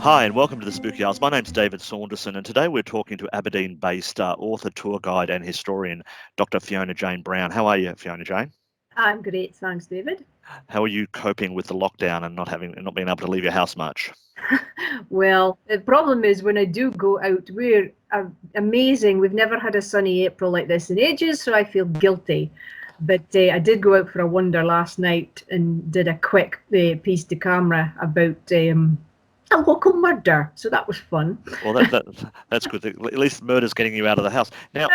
Hi and welcome to the Spooky Hours. My name's David Saunderson and today we're talking to Aberdeen-based author, tour guide and historian Dr Fiona-Jane Brown. How are you, Fiona-Jane? I'm great, thanks, David. How are you coping with the lockdown and not being able to leave your house much? Well, the problem is when I do go out, we're amazing. We've never had a sunny April like this in ages, so I feel guilty. But I did go out for a wander last night and did a quick piece de camera about a local murder. So that was fun. Well, that's good. At least murder's getting you out of the house. Now,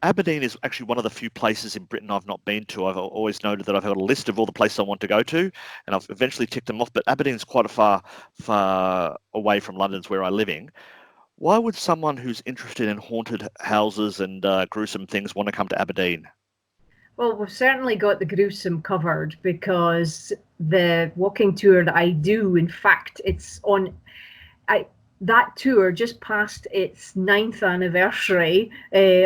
Aberdeen is actually one of the few places in Britain I've not been to. I've always noted that I've got a list of all the places I want to go to, and I've eventually ticked them off. But Aberdeen's quite a far away from London's where I'm living. Why would someone who's interested in haunted houses and gruesome things want to come to Aberdeen? Well, we've certainly got the gruesome covered because the walking tour that I do, in fact, it's on. That tour just passed its 9th anniversary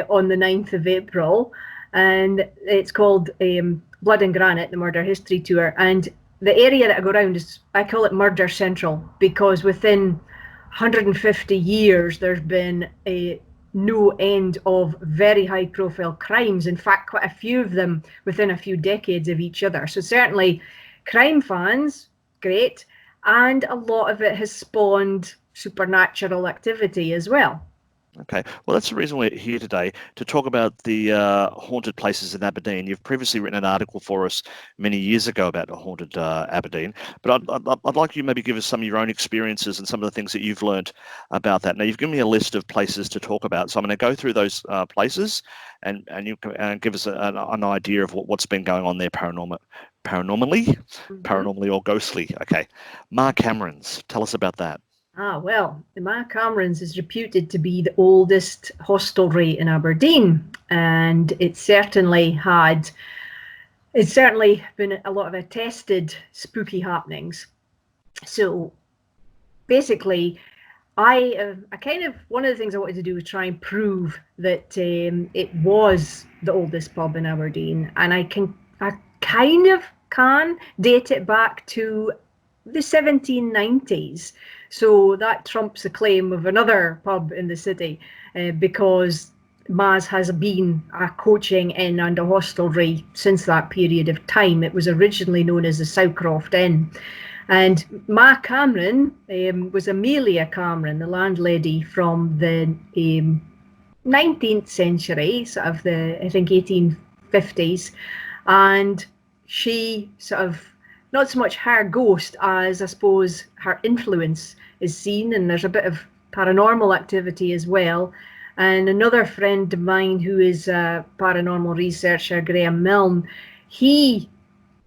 on the 9th of April, and it's called Blood and Granite, the Murder History Tour. And the area that I go around is, I call it Murder Central, because within 150 years there's been no end of very high profile crimes. In fact, quite a few of them within a few decades of each other. So certainly crime fans, great. And a lot of it has spawned supernatural activity as well. Okay, well, that's the reason we're here today, to talk about the haunted places in Aberdeen. You've previously written an article for us many years ago about haunted Aberdeen, but I'd like you maybe give us some of your own experiences and some of the things that you've learned about that. Now, you've given me a list of places to talk about, so I'm going to go through those places and you can give us an idea of what's been going on there paranormally, or ghostly. Okay, Mark Cameron's, tell us about that. Well, the Camerons is reputed to be the oldest hostelry in Aberdeen, and it's certainly been a lot of attested spooky happenings. So basically, one of the things I wanted to do was try and prove that it was the oldest pub in Aberdeen, and I kind of can date it back to the 1790s. So that trumps the claim of another pub in the city, because Maz has been a coaching inn and a hostelry since that period of time. It was originally known as the Sowcroft Inn. And Ma Cameron was Amelia Cameron, the landlady from the 19th century, sort of I think 1850s. And she sort of, not so much her ghost as, I suppose, her influence is seen, and there's a bit of paranormal activity as well. And another friend of mine who is a paranormal researcher, Graham Milne, he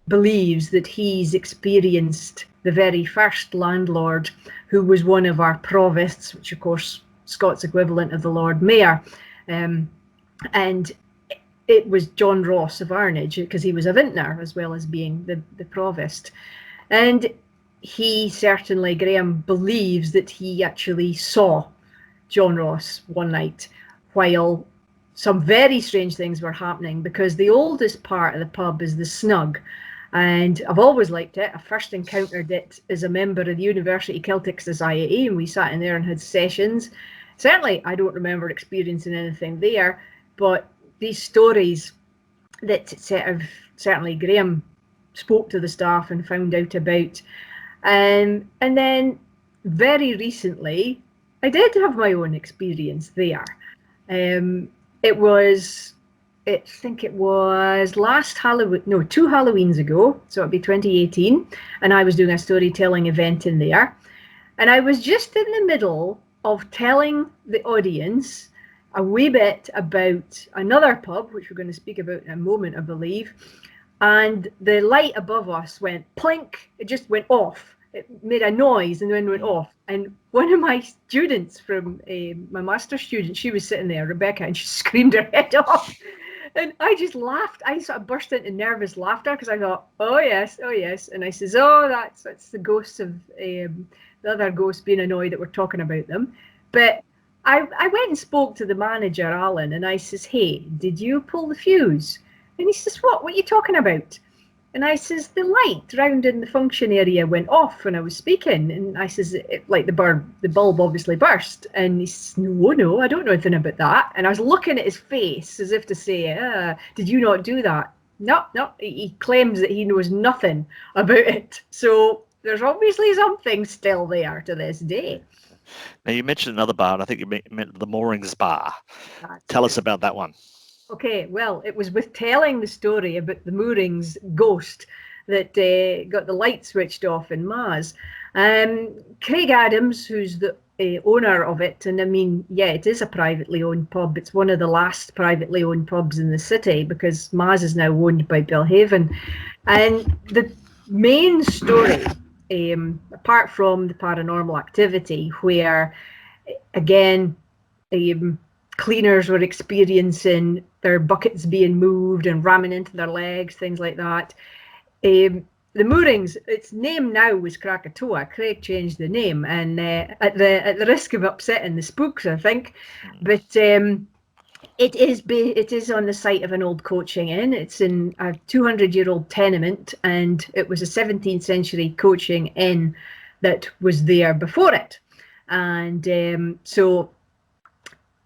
believes that he's experienced the very first landlord, who was one of our provosts, which of course Scott's equivalent of the Lord Mayor. And it was John Ross of Arnage, because he was a vintner as well as being the provost. And Graham believes that he actually saw John Ross one night while some very strange things were happening, because the oldest part of the pub is the Snug. And I've always liked it. I first encountered it as a member of the University Celtic Society, and we sat in there and had sessions. Certainly, I don't remember experiencing anything there, but these stories that certainly Graham spoke to the staff and found out about. And then very recently, I did have my own experience there. I think it was last Halloween, no, 2 Halloweens ago, so it'd be 2018, and I was doing a storytelling event in there. And I was just in the middle of telling the audience a wee bit about another pub, which we're going to speak about in a moment, I believe. And the light above us went plink. It just went off. It made a noise and then went off. And one of my students from my master's student, she was sitting there, Rebecca, and she screamed her head off. And I just laughed. I sort of burst into nervous laughter because I thought, oh yes. And I says, that's the ghosts of the other ghosts being annoyed that we're talking about them. But I went and spoke to the manager, Alan, and I says, hey, did you pull the fuse? And he says, what are you talking about? And I says, the light round in the function area went off when I was speaking. And I says, like the bulb obviously burst. And he says, no, I don't know anything about that. And I was looking at his face as if to say, did you not do that? No, he claims that he knows nothing about it. So there's obviously something still there to this day. Now, you mentioned another bar, and I think you meant the Moorings bar. Tell us about that one. Okay, well, it was with telling the story about the Moorings ghost that got the light switched off in Mars. Craig Adams, who's the owner of it, and I mean, yeah, it is a privately owned pub. It's one of the last privately owned pubs in the city because Mars is now owned by Belhaven. And the main story, apart from the paranormal activity, where, again, cleaners were experiencing their buckets being moved and ramming into their legs, things like that. The Moorings, its name now was Krakatoa. Craig changed the name, and at the risk of upsetting the spooks, I think, but it is on the site of an old coaching inn. It's in a 200-year-old tenement, and it was a 17th century coaching inn that was there before it. And so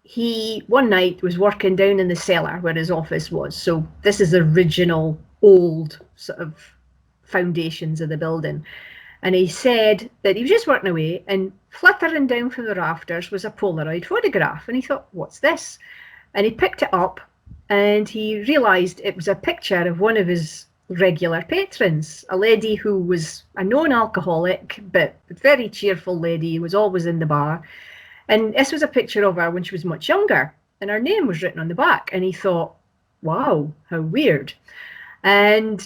he one night was working down in the cellar where his office was. So this is the original old sort of foundations of the building. And he said that he was just working away, and flittering down from the rafters was a Polaroid photograph. And he thought, what's this? And he picked it up, and he realised it was a picture of one of his regular patrons, a lady who was a known alcoholic, but a very cheerful lady, who was always in the bar. And this was a picture of her when she was much younger, and her name was written on the back. And he thought, wow, how weird. And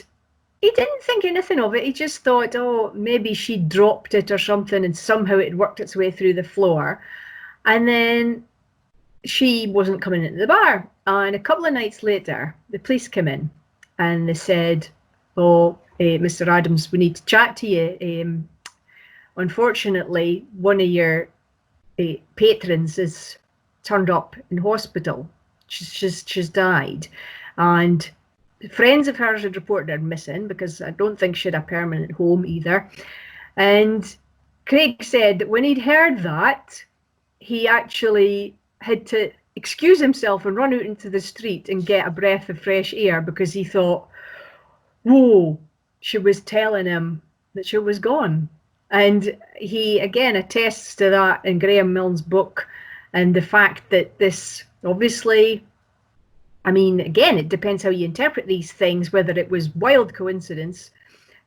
he didn't think anything of it. He just thought, oh, maybe she dropped it or something, and somehow it worked its way through the floor. And then she wasn't coming into the bar. And a couple of nights later, the police came in, and they said, oh, Mr. Adams, we need to chat to you. Unfortunately, one of your patrons is turned up in hospital. She's died. And friends of hers had reported her missing, because I don't think she had a permanent home either. And Craig said that when he'd heard that, he actually had to excuse himself and run out into the street and get a breath of fresh air, because he thought, whoa, she was telling him that she was gone. And he, again, attests to that in Graham Milne's book, and the fact that this, obviously, I mean, again, it depends how you interpret these things, whether it was wild coincidence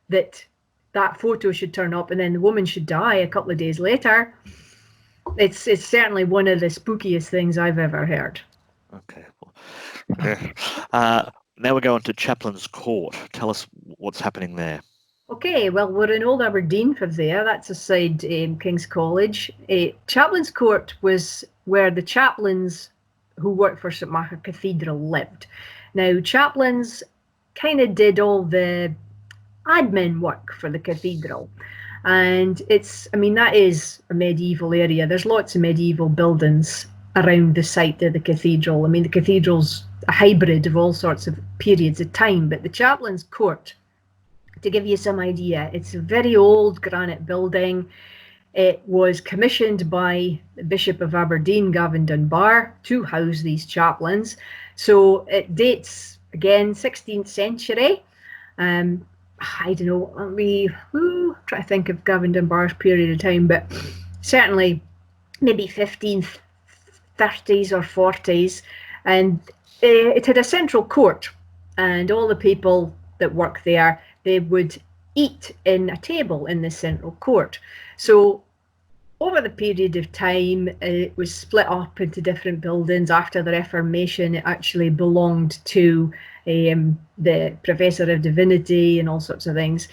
that that photo should turn up and then the woman should die a couple of days later. It's certainly one of the spookiest things I've ever heard. Okay. Well, now we're going to Chaplins Court. Tell us what's happening there. Okay, well, we're in Old Aberdeen for there. That's aside King's College. Chaplins Court was where the chaplains who worked for St Margaret Cathedral lived. Now, chaplains kind of did all the admin work for the cathedral. And that is a medieval area. There's lots of medieval buildings around the site of the cathedral. I mean, the cathedral's a hybrid of all sorts of periods of time, but the Chaplains Court, to give you some idea, it's a very old granite building. It was commissioned by the Bishop of Aberdeen, Gavin Dunbar, to house these chaplains. So it dates, again, 16th century. I don't know, try to think of Gavin Dunbar's period of time, but certainly maybe 1530s or 40s. And it had a central court, and all the people that work there, they would eat in a table in the central court. So over the period of time, it was split up into different buildings. After the Reformation, it actually belonged to the Professor of Divinity and all sorts of things.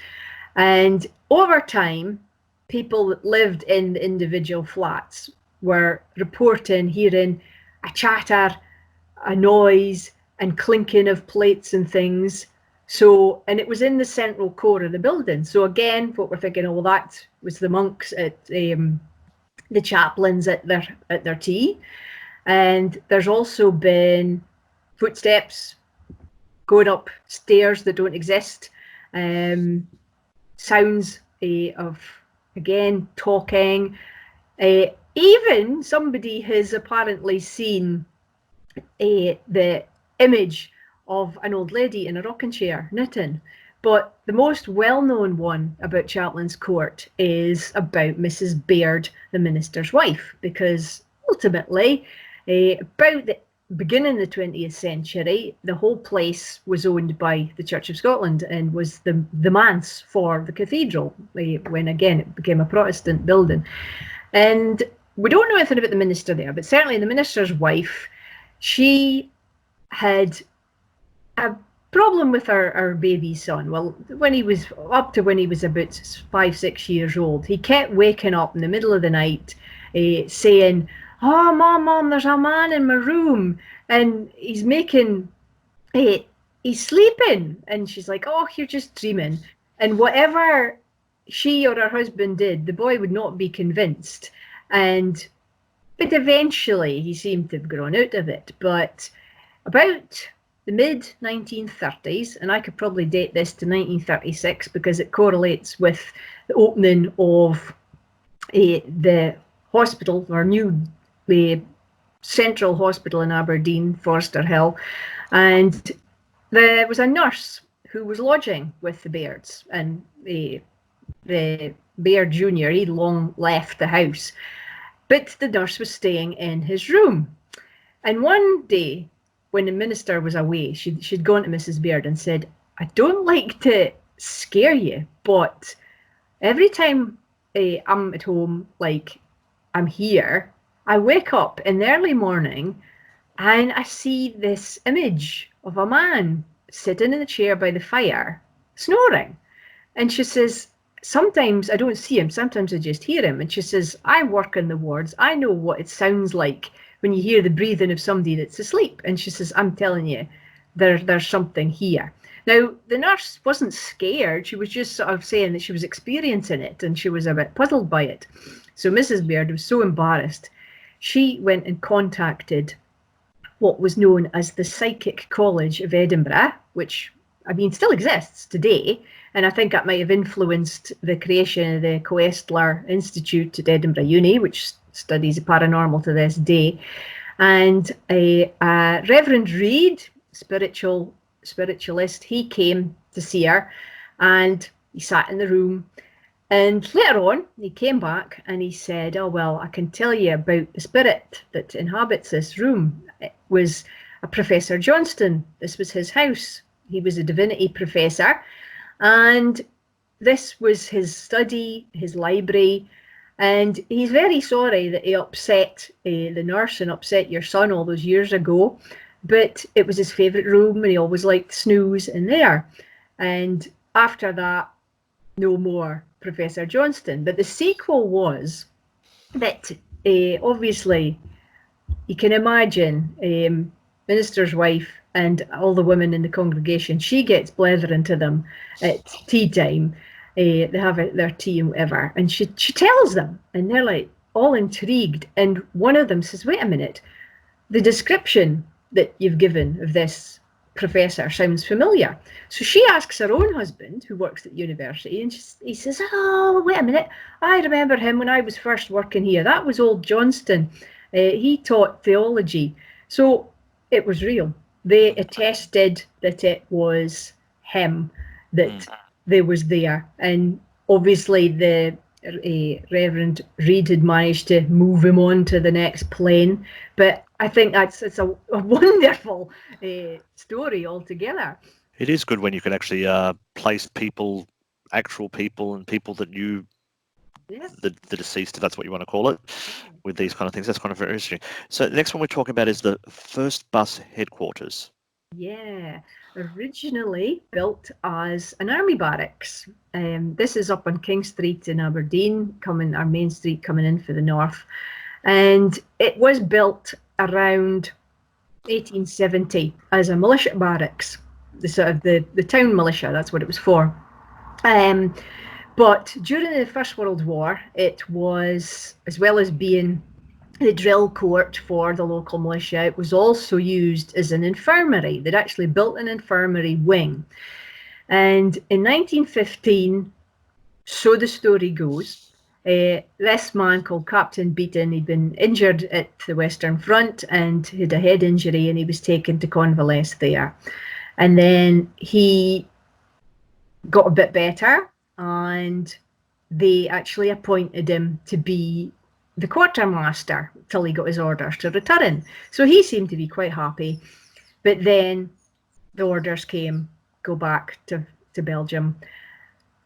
And over time, people that lived in the individual flats were reporting hearing a chatter, a noise, and clinking of plates and things. So, and it was in the central core of the building. So again, what we're thinking, oh, that was the monks at the chaplains at their tea. And there's also been footsteps going up stairs that don't exist. Sounds of, again, talking. Even somebody has apparently seen the image of an old lady in a rocking chair knitting. But the most well-known one about Chaplins Court is about Mrs. Baird, the minister's wife, because ultimately, about the beginning of the 20th century, the whole place was owned by the Church of Scotland and was the manse for the cathedral, when again it became a Protestant building. And we don't know anything about the minister there, but certainly the minister's wife, she had a problem with our baby son. Well, when he was about 5-6 years old, he kept waking up in the middle of the night saying, "Oh, mom, there's a man in my room and he's sleeping." And she's like, "Oh, you're just dreaming." And whatever she or her husband did, the boy would not be convinced. But eventually he seemed to have grown out of it. But about the mid-1930s, and I could probably date this to 1936 because it correlates with the opening of the hospital, our new central hospital in Aberdeen, Forster Hill. And there was a nurse who was lodging with the Bairds, and the Baird Jr., he'd long left the house, but the nurse was staying in his room. And one day, when the minister was away, she'd gone to Mrs. Baird and said, "I don't like to scare you, but every time I'm at home, like I'm here, I wake up in the early morning and I see this image of a man sitting in a chair by the fire, snoring." And she says, "Sometimes I don't see him, sometimes I just hear him." And she says, "I work in the wards, I know what it sounds like when you hear the breathing of somebody that's asleep." And she says, "I'm telling you, there's something here." Now, the nurse wasn't scared. She was just sort of saying that she was experiencing it and she was a bit puzzled by it. So Mrs. Baird was so embarrassed, she went and contacted what was known as the Psychic College of Edinburgh, which, I mean, still exists today. And I think that might have influenced the creation of the Coestler Institute at Edinburgh Uni, which studies the paranormal to this day. And a Reverend Reid, spiritualist, he came to see her and he sat in the room. And later on, he came back and he said, "Oh, well, I can tell you about the spirit that inhabits this room." It was a Professor Johnston. This was his house. He was a divinity professor. And this was his study, his library. And he's very sorry that he upset the nurse and upset your son all those years ago. But it was his favourite room and he always liked to snooze in there. And after that, no more Professor Johnston. But the sequel was that obviously you can imagine minister's wife and all the women in the congregation, she gets blethering to them at tea time. They have their tea and whatever, and she tells them, and they're like all intrigued. And one of them says, "Wait a minute, the description that you've given of this professor sounds familiar." So she asks her own husband, who works at university, and he says, "Oh, wait a minute, I remember him when I was first working here. That was old Johnston. He taught theology." So it was real. They attested that it was him, that they was there. And obviously the Reverend Reid had managed to move him on to the next plane. But I think it's a wonderful story altogether. It is good when you can actually place people, actual people, and people that knew the deceased, if that's what you want to call it, with these kind of things. That's kind of very interesting. So the next one we're talking about is the first bus headquarters. Yeah, originally built as an army barracks. This is up on King Street in Aberdeen, our main street coming in for the north. And it was built around 1870 as a militia barracks, the town militia, that's what it was for. But during the First World War, it was, as well as being the drill court for the local militia, it was also used as an infirmary. They'd actually built an infirmary wing. And in 1915, so the story goes, this man called Captain Beaton, he'd been injured at the Western Front and had a head injury, and he was taken to convalesce there. And then he got a bit better, and they actually appointed him to be the quartermaster till he got his orders to return. So he seemed to be quite happy. But then the orders came, go back to Belgium,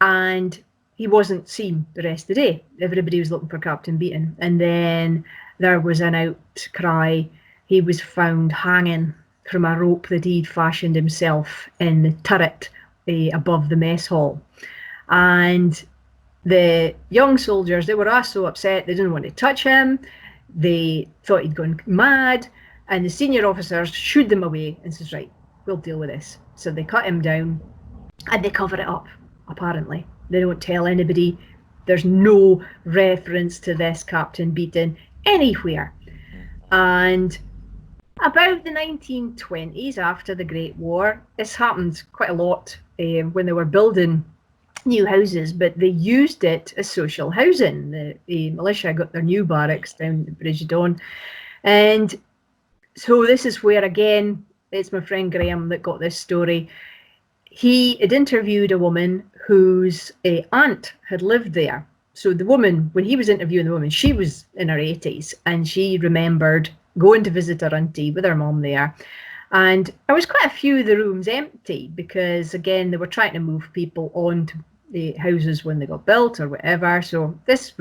and he wasn't seen the rest of the day. Everybody was looking for Captain Beaton. And then there was an outcry. He was found hanging from a rope that he'd fashioned himself in the turret above the mess hall. And the young soldiers, they were all so upset, they didn't want to touch him. They thought he'd gone mad. And the senior officers shooed them away and says, right, we'll deal with this. So they cut him down and they cover it up, apparently. They don't tell anybody. There's no reference to this Captain Beaton anywhere. And about the 1920s, after the Great War, this happened quite a lot when they were building new houses, but they used it as social housing. The militia got their new barracks down the Bridge of Dawn. And so this is where, again, it's my friend Graham that got this story. He had interviewed a woman whose aunt had lived there. So the woman, when he was interviewing the woman, she was in her 80s, and she remembered going to visit her auntie with her mum there. And there was quite a few of the rooms empty because, again, they were trying to move people onto the houses when they got built or whatever. So this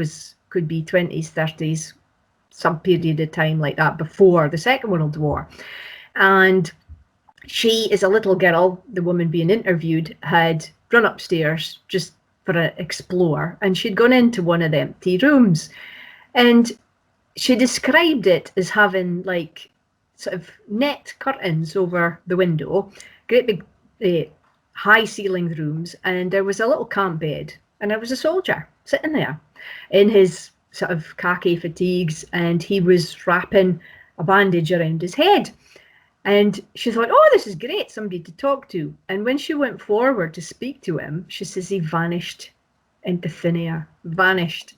could be 20s, 30s, some period of time like that before the Second World War. And she, as a little girl, the woman being interviewed, had run upstairs just for an explore, and she'd gone into one of the empty rooms, and she described it as having like sort of net curtains over the window, great big high ceilinged rooms, and there was a little camp bed, and there was a soldier sitting there in his sort of khaki fatigues, and he was wrapping a bandage around his head. And she thought, oh, this is great, somebody to talk to. And when she went forward to speak to him, she says he vanished into thin air, vanished.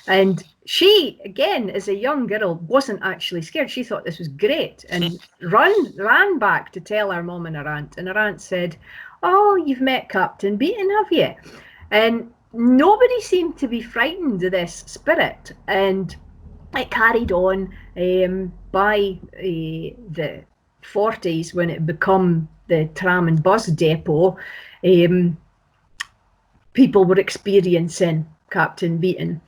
And she, again, as a young girl, wasn't actually scared. She thought this was great and ran back to tell her mum and her aunt. And her aunt said, oh, you've met Captain Beaton, have you? And nobody seemed to be frightened of this spirit. And it carried on by the 40s, when it become the tram and bus depot. People were experiencing Captain Beaton.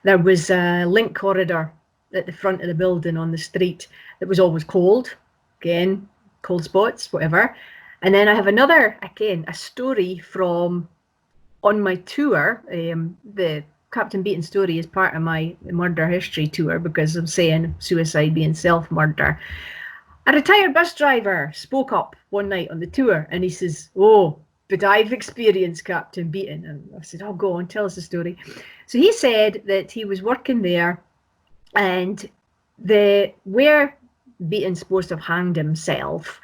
There was a link corridor at the front of the building on the street that was always cold, again, cold spots, whatever. And then I have another, again, a story from on my tour. The Captain Beaton story is part of my murder history tour, because I'm saying suicide being self-murder. A retired bus driver spoke up one night on the tour, and he says, oh, but I've experienced Captain Beaton. And I said, oh, go on, tell us the story. So he said that he was working there, and where Beaton's supposed to have hanged himself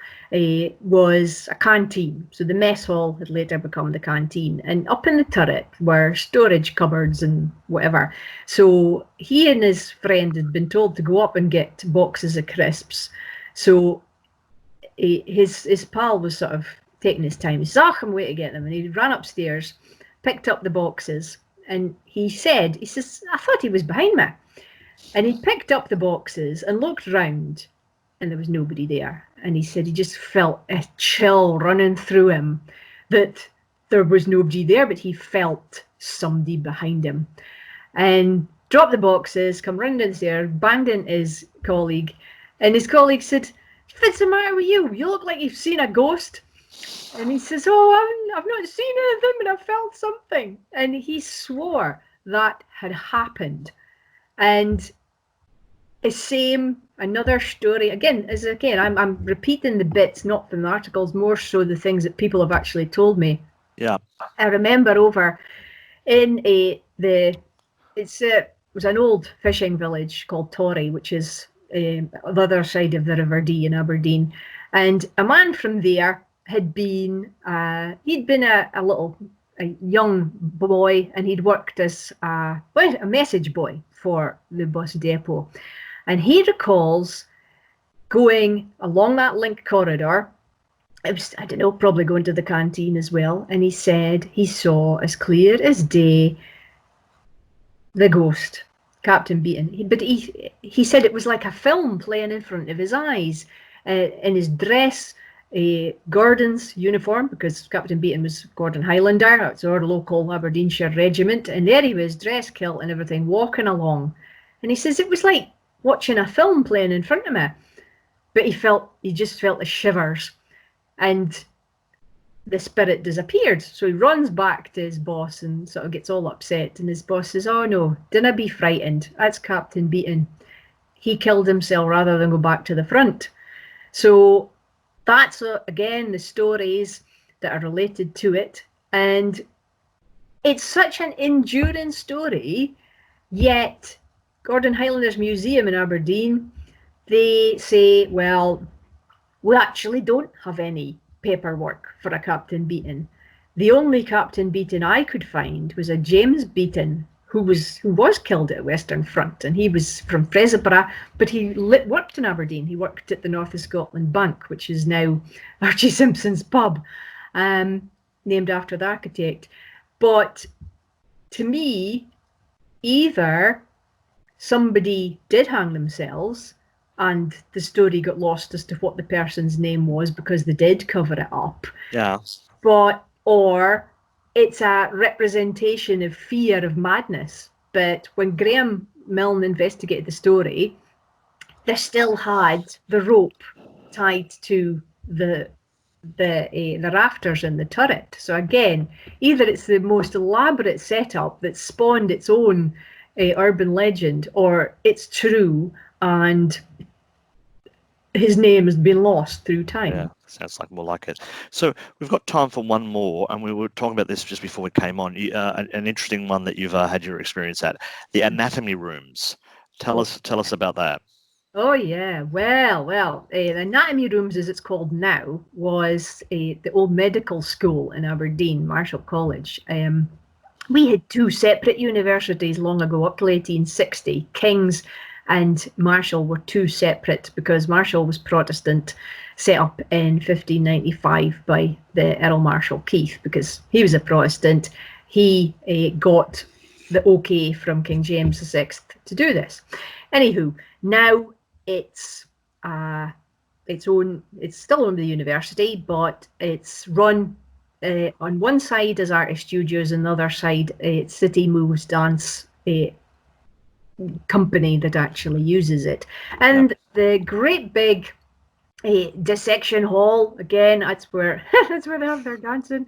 was a canteen. So the mess hall had later become the canteen, and up in the turret were storage cupboards and whatever. So he and his friend had been told to go up and get boxes of crisps. So his pal was sort of taking his time. He said, oh, I'm waiting to get them. And he ran upstairs, picked up the boxes, and he says, I thought he was behind me. And he picked up the boxes and looked round, and there was nobody there. And he said he just felt a chill running through him that there was nobody there, but he felt somebody behind him. And dropped the boxes, come running downstairs, banged into his colleague, and his colleague said, what's the matter with you? You look like you've seen a ghost. And he says, oh, I've not seen anything, but I felt something. And he swore that had happened. And the same, another story, again, I'm repeating the bits, not from the articles, more so the things that people have actually told me. Yeah. I remember over in it was an old fishing village called Torry, which is the other side of the River Dee in Aberdeen. And a man from there had been, he'd been a young boy, and he'd worked as a message boy for the bus depot. And he recalls going along that link corridor. It was, I don't know, probably going to the canteen as well. And he said he saw as clear as day the ghost, Captain Beaton. But he said it was like a film playing in front of his eyes, in his dress, Gordon's uniform, because Captain Beaton was Gordon Highlander. It's our local Aberdeenshire regiment. And there he was, dress kilt and everything, walking along. And he says it was like watching a film playing in front of me. But he just felt the shivers. And the spirit disappeared. So he runs back to his boss and sort of gets all upset. And his boss says, "Oh no, dinna be frightened. That's Captain Beaton. He killed himself rather than go back to the front." So that's, again, the stories that are related to it. And it's such an enduring story, yet Gordon Highlanders Museum in Aberdeen, they say, well, we actually don't have any paperwork for a Captain Beaton. The only Captain Beaton I could find was a James Beaton, who was killed at Western Front, and he was from Fraserburgh, but he worked in Aberdeen. He worked at the North of Scotland Bank, which is now Archie Simpson's pub, named after the architect. But to me, either somebody did hang themselves and the story got lost as to what the person's name was because they did cover it up. Yeah. Or it's a representation of fear of madness. But when Graham Milne investigated the story, they still had the rope tied to the rafters in the turret. So again, either it's the most elaborate setup that spawned its own urban legend, or it's true and his name has been lost through time. Yeah, sounds like more like it. So we've got time for one more, and we were talking about this just before we came on. An interesting one that you've had your experience at, the anatomy rooms. Tell us about that. Oh yeah, well, the anatomy rooms, as it's called now, was the old medical school in Aberdeen, Marshall College. We had two separate universities long ago, up till 1860. King's and Marshall were two separate because Marshall was Protestant, set up in 1595 by the Earl Marshal Keith, because he was a Protestant. He got the okay from King James VI to do this. Anywho, now it's still owned by the university, but it's run on one side as artist studios, and the other side City Moves Dance company that actually uses it. And the great big dissection hall, again, that's where they have their dancing.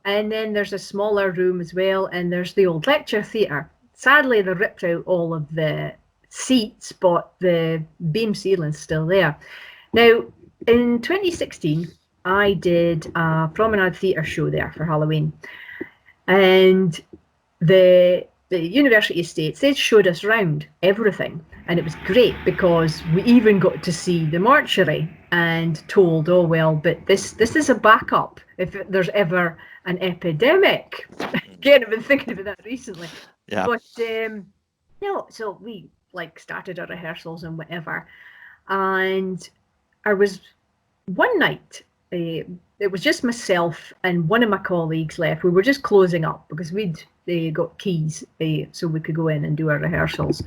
And then there's a smaller room as well, and there's the old lecture theatre. Sadly, they ripped out all of the seats, but the beam ceiling's still there. Now, in 2016, I did a Promenade Theatre show there for Halloween, and the university estates, they showed us round everything, and it was great because we even got to see the mortuary and told, oh well, but this is a backup if there's ever an epidemic. Again, I've been thinking about that recently. Yeah. But no, so we started our rehearsals and whatever, and there was one night, it was just myself and one of my colleagues left. We were just closing up because we'd got keys so we could go in and do our rehearsals.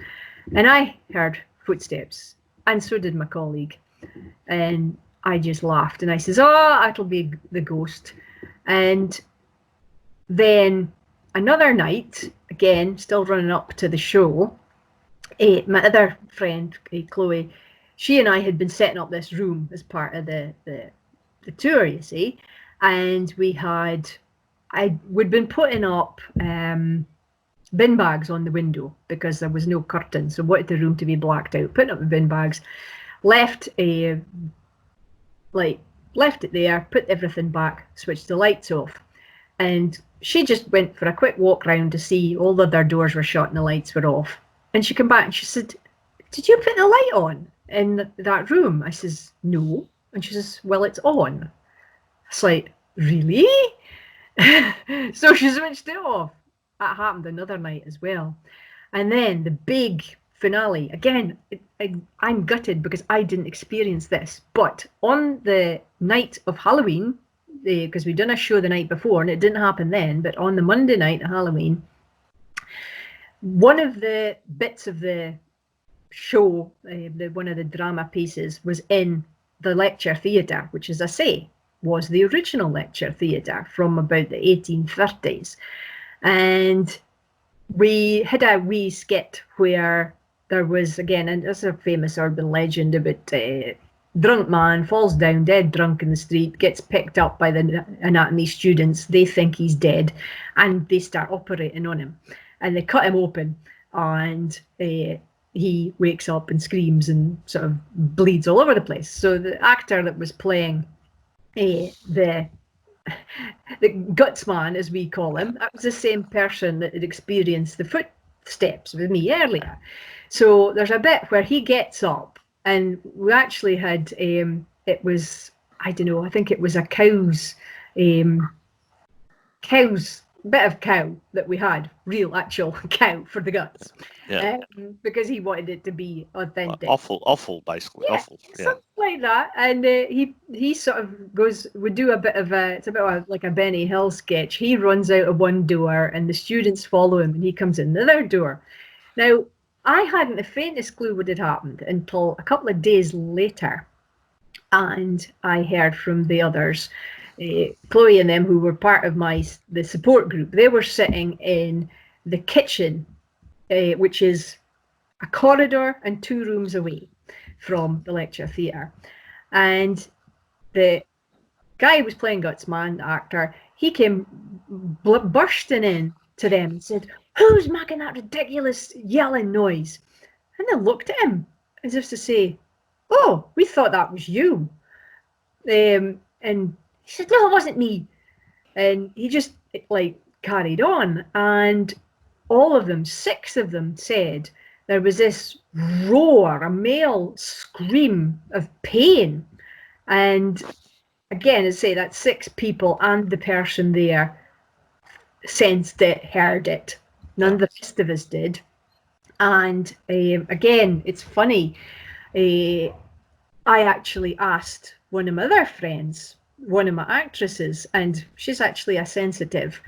And I heard footsteps, and so did my colleague. And I just laughed, and I says, "Oh, it'll be the ghost." And then another night, again, still running up to the show, my other friend, Chloe, she and I had been setting up this room as part of the tour, you see, and we'd been putting up bin bags on the window because there was no curtain, so wanted the room to be blacked out. Putting up the bin bags, left it there, put everything back, switched the lights off, and she just went for a quick walk round to see all the other doors were shut and the lights were off. And she came back and she said, "Did you put the light on in that room?" I says, "No." And she says, "Well, it's on." It's like, really? So she switched it off. That happened another night as well. And then the big finale. Again, I'm gutted because I didn't experience this. But on the night of Halloween, because we'd done a show the night before and it didn't happen then, but on the Monday night of Halloween, one of the bits of the show, one of the drama pieces, was in the lecture theatre, which, as I say, was the original lecture theatre from about the 1830s. And we had a wee skit where there was, again, and it's a famous urban legend about drunk man falls down dead drunk in the street, gets picked up by the anatomy students. They think he's dead, and they start operating on him, and they cut him open, and he wakes up and screams and sort of bleeds all over the place. So the actor that was playing the guts man, as we call him, that was the same person that had experienced the footsteps with me earlier. So there's a bit where he gets up, and we actually had it was, I don't know, I think it was a cow's bit of cow that we had, real actual cow for the guts, because he wanted it to be authentic. Offal, basically. Yeah, Offal. Yeah. Something like that. And he sort of would do a bit of it's a bit like a Benny Hill sketch. He runs out of one door and the students follow him, and he comes in the other door. Now, I hadn't the faintest clue what had happened until a couple of days later, and I heard from the others, Chloe and them, who were part of the support group. They were sitting in the kitchen, which is a corridor and 2 rooms away from the lecture theatre. And the guy who was playing Gutsman, the actor, he came bursting in to them and said, "Who's making that ridiculous yelling noise?" And they looked at him as if to say, "Oh, we thought that was you." And he said, "No, it wasn't me." And he just carried on. And all of them, 6 of them, said there was this roar, a male scream of pain. And again, I say that 6 people and the person there sensed it, heard it. None of the rest of us did. And again, it's funny. I actually asked one of my other friends, one of my actresses, and she's actually a sensitive.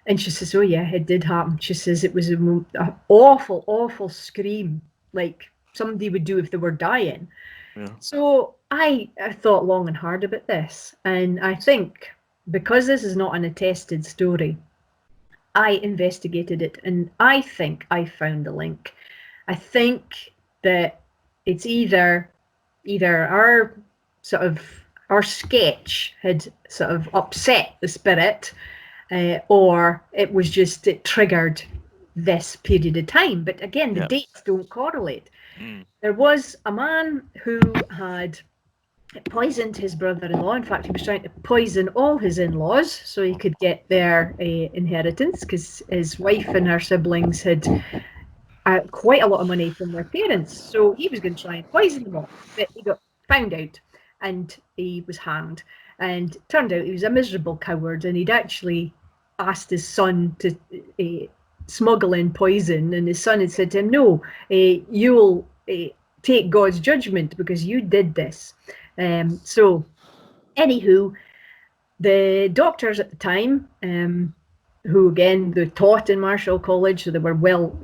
And she says, "Oh yeah, it did happen." She says it was an awful, awful scream, like somebody would do if they were dying. Yeah. So I thought long and hard about this. And I think because this is not an attested story, I investigated it, and I think I found a link. I think that it's either our sketch had sort of upset the spirit, or it triggered this period of time. But again, the dates don't correlate. There was a man who had poisoned his brother-in-law. In fact, he was trying to poison all his in-laws so he could get their inheritance, because his wife and her siblings had quite a lot of money from their parents. So he was going to try and poison them all. But he got found out and he was hanged. And it turned out he was a miserable coward, and he'd actually asked his son to smuggle in poison, and his son had said to him, "No, you'll take God's judgment because you did this." So anywho, the doctors at the time, who again they taught in Marshall College, so they were well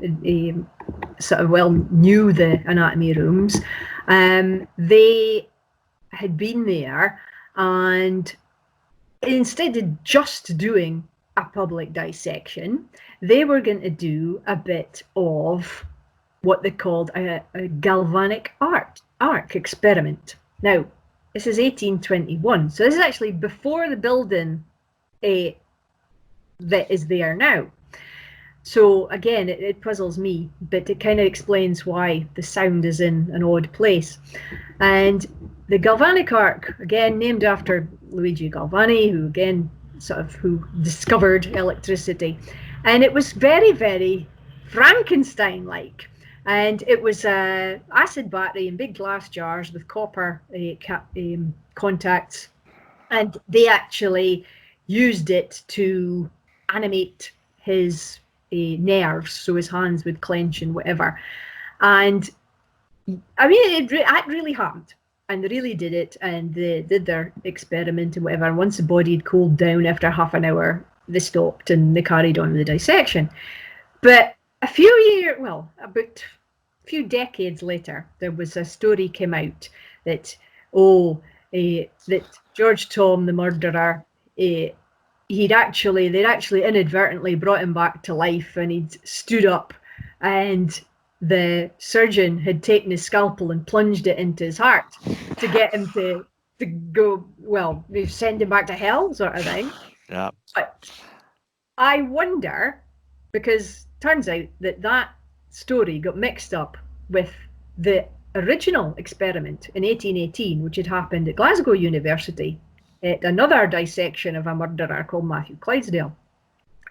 knew the anatomy rooms, they had been there, and instead of just doing a public dissection, they were going to do a bit of what they called a galvanic arc experiment. Now, this is 1821, so this is actually before the building that is there now. So again, it puzzles me, but it kind of explains why the sound is in an odd place. And the galvanic arc, again named after Luigi Galvani, who discovered electricity, and it was very, very Frankenstein-like. And it was acid battery in big glass jars with copper contacts, And they actually used it to animate his nerves, so his hands would clench and whatever. And I mean, it really happened. And they really did it, and they did their experiment and whatever. And once the body had cooled down after half an hour, they stopped and they carried on with the dissection. But about a few decades later, there was a story came out that that George Tom, the murderer, they'd actually inadvertently brought him back to life, and he'd stood up, and the surgeon had taken his scalpel and plunged it into his heart to get him to go, well, send him back to hell, sort of thing. Yeah. But I wonder, because turns out that story got mixed up with the original experiment in 1818, which had happened at Glasgow University at another dissection of a murderer called Matthew Clydesdale.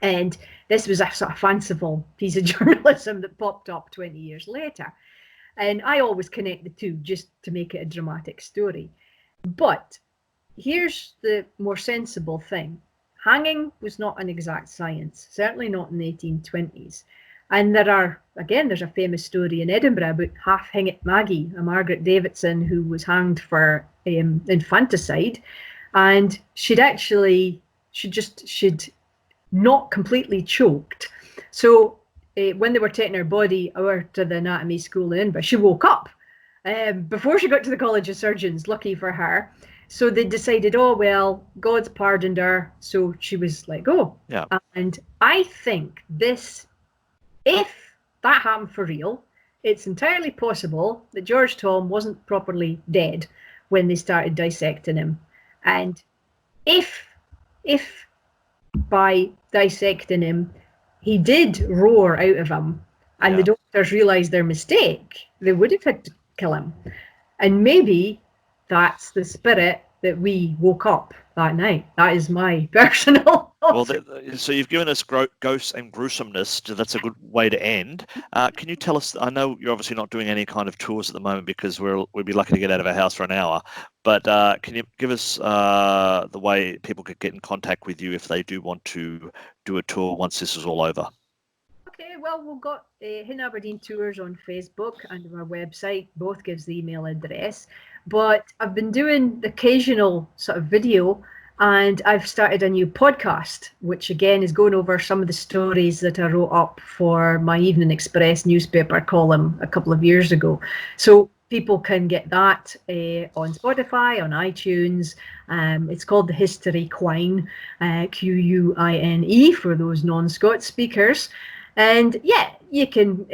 And this was a sort of fanciful piece of journalism that popped up 20 years later. And I always connect the two just to make it a dramatic story. But here's the more sensible thing. Hanging was not an exact science, certainly not in the 1820s. And there's a famous story in Edinburgh about Half-Hingit Maggie, a Margaret Davidson who was hanged for infanticide. And she'd not completely choked. So when they were taking her body over to the anatomy school in Edinburgh, she woke up before she got to the College of Surgeons, lucky for her. So they decided, oh, well, God's pardoned her, so she was let go. Yeah. And I think if that happened for real, it's entirely possible that George Tom wasn't properly dead when they started dissecting him. And if by dissecting him, he did roar out of him, and the doctors realised their mistake, they would have had to kill him. And maybe that's the spirit that we woke up that night. That is my personal. Well, so you've given us ghosts and gruesomeness. That's a good way to end. Can you tell us? I know you're obviously not doing any kind of tours at the moment because we'd be lucky to get out of our house for an hour. But can you give us the way people could get in contact with you if they do want to do a tour once this is all over? Okay, well, we've got Hidden Aberdeen Tours on Facebook and our website. Both gives the email address. But I've been doing the occasional sort of video, and I've started a new podcast, which again is going over some of the stories that I wrote up for my Evening Express newspaper column a couple of years ago. So people can get that on Spotify, on iTunes. It's called The History Quine, Quine, for those non-Scots speakers. And yeah, you can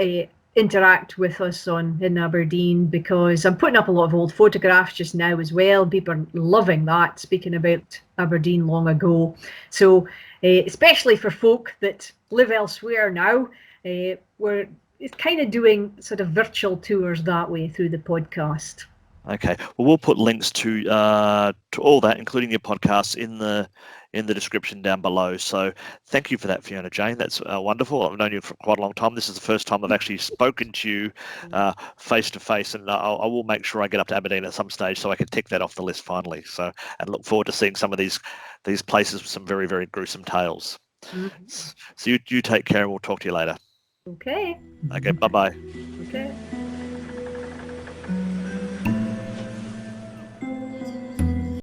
interact with us in Aberdeen, because I'm putting up a lot of old photographs just now as well. People are loving that, speaking about Aberdeen long ago. So especially for folk that live elsewhere now, we're kind of doing sort of virtual tours that way through the podcast. Okay. Well, we'll put links to all that, including your podcasts, in the description down below. So thank you for that, Fiona-Jane. That's wonderful. I've known you for quite a long time. This is the first time I've actually spoken to you face to face, and I will make sure I get up to Aberdeen at some stage so I can tick that off the list finally. So, and look forward to seeing some of these places with some very, very gruesome tales. Mm-hmm. So you take care, and we'll talk to you later. Okay. Okay. Bye-bye. Okay.